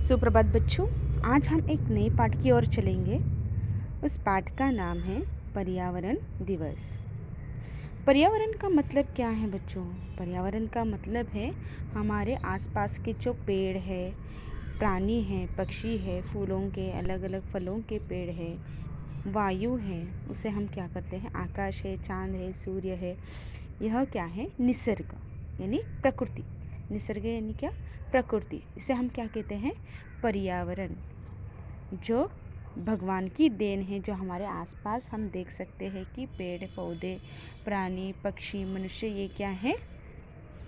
सुप्रभात बच्चों। आज हम एक नए पाठ की ओर चलेंगे। उस पाठ का नाम है पर्यावरण दिवस। पर्यावरण का मतलब क्या है बच्चों? पर्यावरण का मतलब है हमारे आसपास के जो पेड़ है, प्राणी हैं, पक्षी है, फूलों के, अलग अलग फलों के पेड़ है, वायु है, उसे हम क्या करते हैं, आकाश है, चांद है, सूर्य है। यह क्या है? निसर्ग यानी प्रकृति। निसर्ग यानी क्या? प्रकृति। इसे हम क्या कहते हैं? पर्यावरण। जो भगवान की देन है, जो हमारे आसपास हम देख सकते हैं कि पेड़ पौधे, प्राणी, पक्षी, मनुष्य, ये क्या है?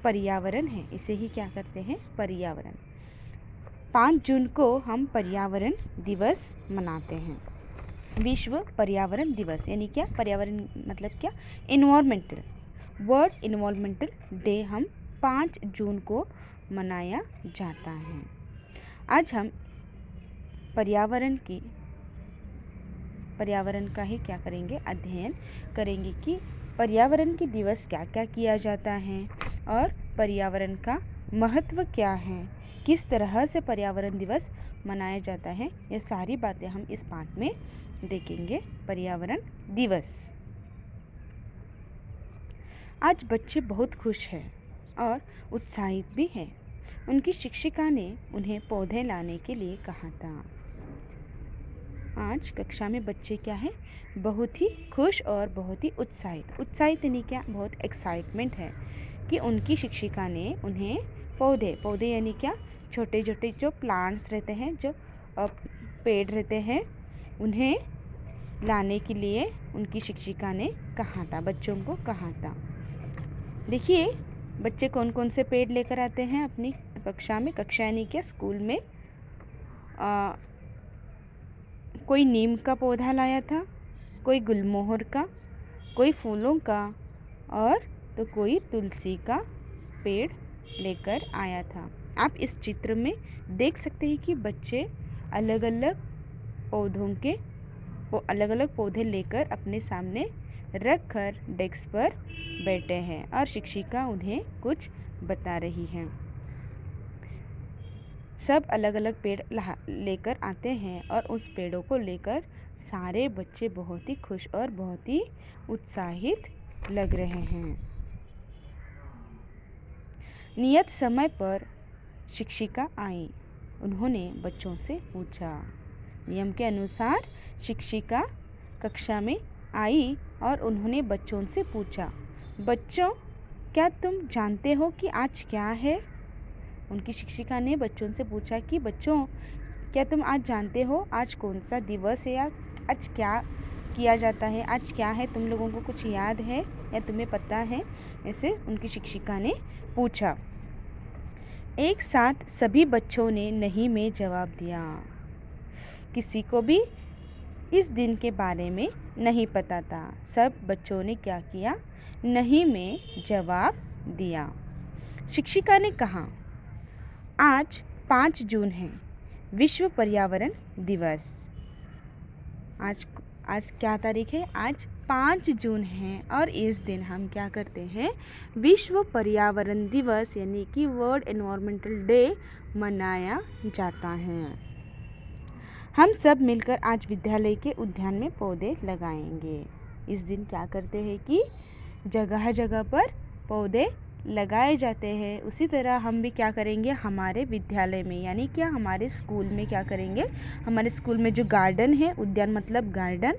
पर्यावरण है। इसे ही क्या करते हैं? पर्यावरण। 5 जून को हम पर्यावरण दिवस मनाते हैं। विश्व पर्यावरण दिवस यानी क्या? पर्यावरण मतलब क्या? इन्वायरमेंटल। वर्ल्ड इन्वायरमेंटल डे हम 5 जून को मनाया जाता है। आज हम पर्यावरण का ही क्या करेंगे? अध्ययन करेंगे कि पर्यावरण के दिवस क्या क्या किया जाता है और पर्यावरण का महत्व क्या है, किस तरह से पर्यावरण दिवस मनाया जाता है। ये सारी बातें हम इस पाठ में देखेंगे। पर्यावरण दिवस। आज बच्चे बहुत खुश हैं और उत्साहित भी हैं। उनकी शिक्षिका ने उन्हें पौधे लाने के लिए कहा था। आज कक्षा में बच्चे क्या हैं? बहुत ही खुश और बहुत ही उत्साहित। उत्साहित यानी क्या? बहुत एक्साइटमेंट है कि उनकी शिक्षिका ने उन्हें पौधे यानी क्या? छोटे छोटे जो प्लांट्स रहते हैं, जो पेड़ रहते हैं, उन्हें लाने के लिए उनकी शिक्षिका ने कहा था, बच्चों को कहा था। देखिए बच्चे कौन कौन से पेड़ लेकर आते हैं अपनी कक्षा में। कक्षा यानी क्या? स्कूल में। कोई नीम का पौधा लाया था, कोई गुलमोहर का, कोई फूलों का, और तो कोई तुलसी का पेड़ लेकर आया था। आप इस चित्र में देख सकते हैं कि बच्चे अलग अलग पौधे लेकर अपने सामने रख कर डेस्क पर बैठे हैं और शिक्षिका उन्हें कुछ बता रही है। सब अलग अलग पेड़ लेकर आते हैं और उस पेड़ों को लेकर सारे बच्चे बहुत ही खुश और बहुत ही उत्साहित लग रहे हैं। नियत समय पर शिक्षिका आई। उन्होंने बच्चों से पूछा। नियम के अनुसार शिक्षिका कक्षा में आई और उन्होंने बच्चों से पूछा, बच्चों क्या तुम जानते हो कि आज क्या है? उनकी शिक्षिका ने बच्चों से पूछा कि बच्चों क्या तुम आज जानते हो आज कौन सा दिवस है, या आज क्या किया जाता है, आज क्या है? तुम लोगों को कुछ याद है या तुम्हें पता है? ऐसे उनकी शिक्षिका ने पूछा। एक साथ सभी बच्चों ने नहीं में जवाब दिया। किसी को भी इस दिन के बारे में नहीं पता था। सब बच्चों ने क्या किया? नहीं में जवाब दिया। शिक्षिका ने कहा, आज 5 जून है, विश्व पर्यावरण दिवस। आज क्या तारीख है? आज 5 जून है और इस दिन हम क्या करते हैं? विश्व पर्यावरण दिवस यानी कि वर्ल्ड एनवायरमेंटल डे मनाया जाता है। हम सब मिलकर आज विद्यालय के उद्यान में पौधे लगाएंगे। इस दिन क्या करते हैं कि जगह जगह पर पौधे लगाए जाते हैं। उसी तरह हम भी क्या करेंगे? हमारे विद्यालय में यानी क्या? हमारे स्कूल में क्या करेंगे? हमारे स्कूल में जो गार्डन है, उद्यान मतलब गार्डन,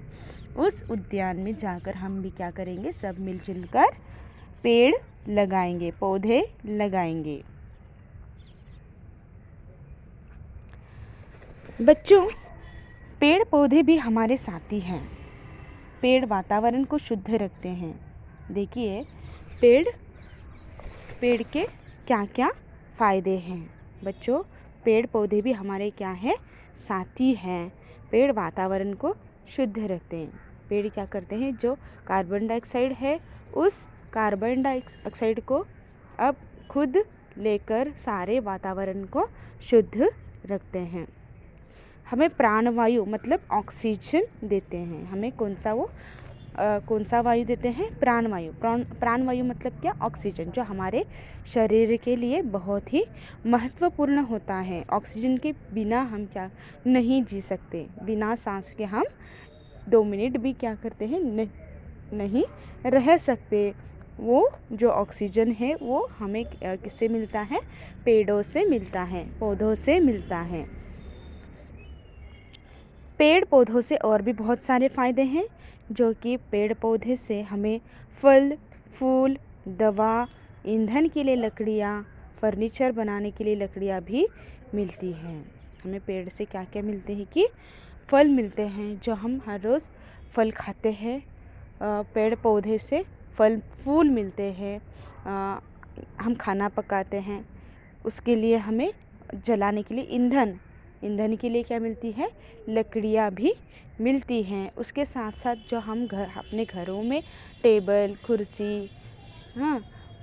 उस उद्यान में जाकर हम भी क्या करेंगे? सब मिलजुल कर पेड़ लगाएंगे, पौधे लगाएंगे। बच्चों, पेड़ पौधे भी हमारे साथी हैं। पेड़ वातावरण को शुद्ध रखते हैं। देखिए पेड़ के क्या क्या फ़ायदे हैं बच्चों। पेड़ पौधे भी हमारे क्या है? साथी हैं। पेड़ वातावरण को शुद्ध रखते हैं। पेड़ क्या करते हैं? जो कार्बन डाइऑक्साइड है, उस कार्बन डाइऑक्साइड को अब खुद लेकर सारे वातावरण को शुद्ध रखते हैं। हमें प्राणवायु मतलब ऑक्सीजन देते हैं। हमें कौन सा? वो कौन सा वायु देते हैं? प्राणवायु। प्राणवायु मतलब क्या? ऑक्सीजन, जो हमारे शरीर के लिए बहुत ही महत्वपूर्ण होता है। ऑक्सीजन के बिना हम क्या नहीं जी सकते। बिना सांस के हम 2 मिनट भी क्या करते हैं? नहीं रह सकते। वो जो ऑक्सीजन है वो हमें किससे मिलता है? पेड़ों से मिलता है, पौधों से मिलता है। पेड़ पौधों से और भी बहुत सारे फ़ायदे हैं, जो कि पेड़ पौधे से हमें फल, फूल, दवा, ईंधन के लिए लकड़ियाँ, फर्नीचर बनाने के लिए लकड़ियाँ भी मिलती हैं। हमें पेड़ से क्या क्या मिलते हैं? कि फल मिलते हैं, जो हम हर रोज़ फल खाते हैं। पेड़ पौधे से फल फूल मिलते हैं। हम खाना पकाते हैं, उसके लिए हमें जलाने के लिए ईंधन के लिए क्या मिलती है? लकड़ियाँ भी मिलती हैं। उसके साथ साथ जो हम अपने घरों में टेबल, कुर्सी, हाँ,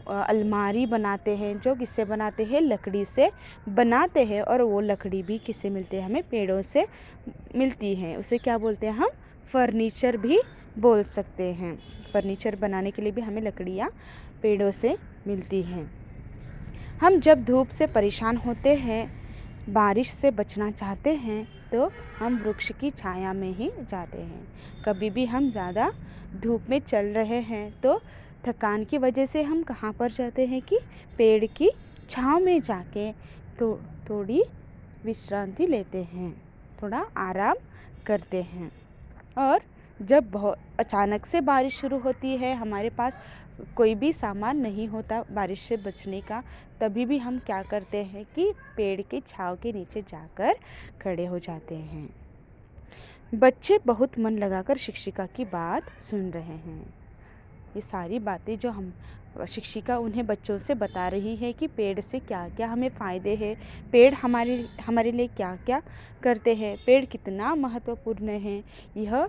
अलमारी बनाते हैं, जो किससे बनाते हैं? लकड़ी से बनाते हैं। और वो लकड़ी भी किससे मिलते हैं? हमें पेड़ों से मिलती है। उसे क्या बोलते हैं हम? फर्नीचर भी बोल सकते हैं। फर्नीचर बनाने के लिए भी हमें लकड़ियाँ पेड़ों से मिलती हैं। हम जब धूप से परेशान होते हैं, बारिश से बचना चाहते हैं, तो हम वृक्ष की छाया में ही जाते हैं। कभी भी हम ज़्यादा धूप में चल रहे हैं तो थकान की वजह से हम कहाँ पर जाते हैं? कि पेड़ की छाँव में जाके तो थोड़ी विश्रांति लेते हैं, थोड़ा आराम करते हैं। और जब बहुत अचानक से बारिश शुरू होती है, हमारे पास कोई भी सामान नहीं होता बारिश से बचने का, तभी भी हम क्या करते हैं? कि पेड़ के छाँव के नीचे जाकर खड़े हो जाते हैं। बच्चे बहुत मन लगाकर शिक्षिका की बात सुन रहे हैं। ये सारी बातें जो हम शिक्षिका उन्हें बच्चों से बता रही है कि पेड़ से क्या क्या हमें फ़ायदे हैं, पेड़ हमारे लिए क्या क्या करते हैं, पेड़ कितना महत्वपूर्ण है, यह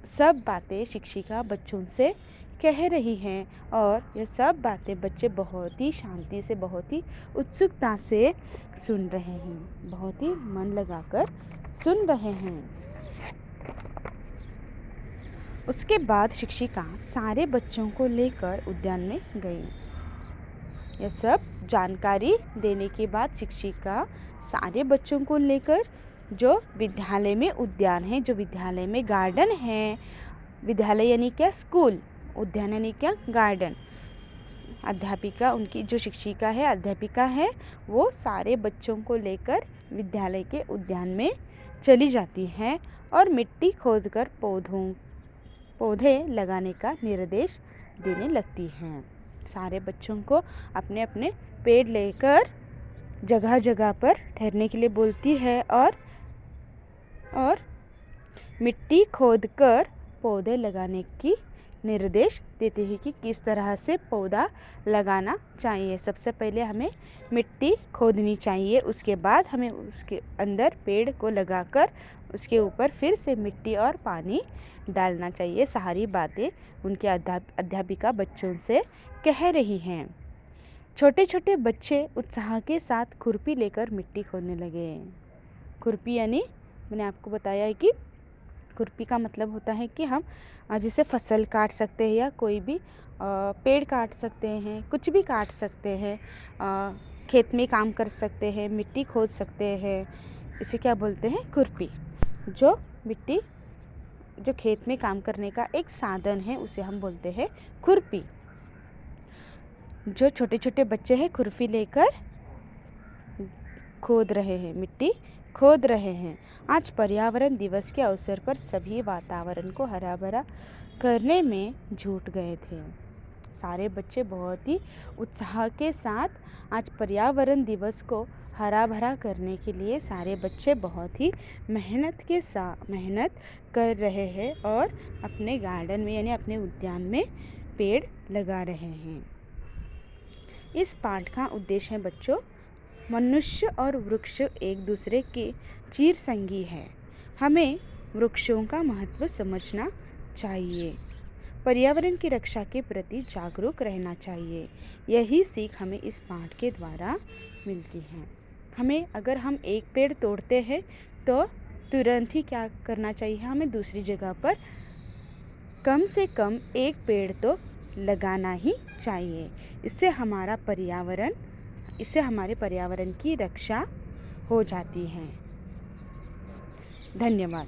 सब बातें शिक्षिका बच्चों से कह रही हैं। और ये सब बातें बच्चे बहुत ही शांति से, बहुत ही उत्सुकता से सुन रहे हैं, बहुत ही मन लगाकर सुन रहे हैं। उसके बाद शिक्षिका सारे बच्चों को लेकर उद्यान में गई। यह सब जानकारी देने के बाद शिक्षिका सारे बच्चों को लेकर, जो विद्यालय में उद्यान है, जो विद्यालय में गार्डन है, विद्यालय यानी क्या? स्कूल, उद्यान यानी क्या? गार्डन। अध्यापिका, उनकी जो शिक्षिका है, अध्यापिका है, वो सारे बच्चों को लेकर विद्यालय के उद्यान में चली जाती हैं और मिट्टी खोदकर पौधे लगाने का निर्देश देने लगती हैं। सारे बच्चों को अपने अपने पेड़ लेकर जगह जगह पर ठहरने के लिए बोलती है और मिट्टी खोदकर पौधे लगाने की निर्देश देती है कि किस तरह से पौधा लगाना चाहिए। सबसे पहले हमें मिट्टी खोदनी चाहिए, उसके बाद हमें उसके अंदर पेड़ को लगाकर उसके ऊपर फिर से मिट्टी और पानी डालना चाहिए। सारी बातें उनके अध्यापिका बच्चों से कह रही हैं। छोटे छोटे बच्चे उत्साह के साथ खुरपी लेकर मिट्टी खोदने लगे। खुरपी यानी मैंने आपको बताया है कि खुरपी का मतलब होता है कि हम जिसे फसल काट सकते हैं या कोई भी पेड़ काट सकते हैं, कुछ भी काट सकते हैं, खेत में काम कर सकते हैं, मिट्टी खोद सकते हैं। इसे क्या बोलते हैं? खुरपी। जो खेत में काम करने का एक साधन है, उसे हम बोलते हैं खुरपी। जो छोटे छोटे बच्चे हैं खुरपी लेकर खोद रहे हैं, मिट्टी खोद रहे हैं। आज पर्यावरण दिवस के अवसर पर सभी वातावरण को हरा भरा करने में जुट गए थे। सारे बच्चे बहुत ही उत्साह के साथ आज पर्यावरण दिवस को हरा भरा करने के लिए सारे बच्चे बहुत ही मेहनत कर रहे हैं और अपने गार्डन में यानी अपने उद्यान में पेड़ लगा रहे हैं। इस पाठ का उद्देश्य है बच्चों, मनुष्य और वृक्ष एक दूसरे के चिर संगी है। हमें वृक्षों का महत्व समझना चाहिए, पर्यावरण की रक्षा के प्रति जागरूक रहना चाहिए। यही सीख हमें इस पाठ के द्वारा मिलती है। अगर हम एक पेड़ तोड़ते हैं तो तुरंत ही क्या करना चाहिए? हमें दूसरी जगह पर कम से कम एक पेड़ तो लगाना ही चाहिए। इससे हमारे पर्यावरण की रक्षा हो जाती है। धन्यवाद।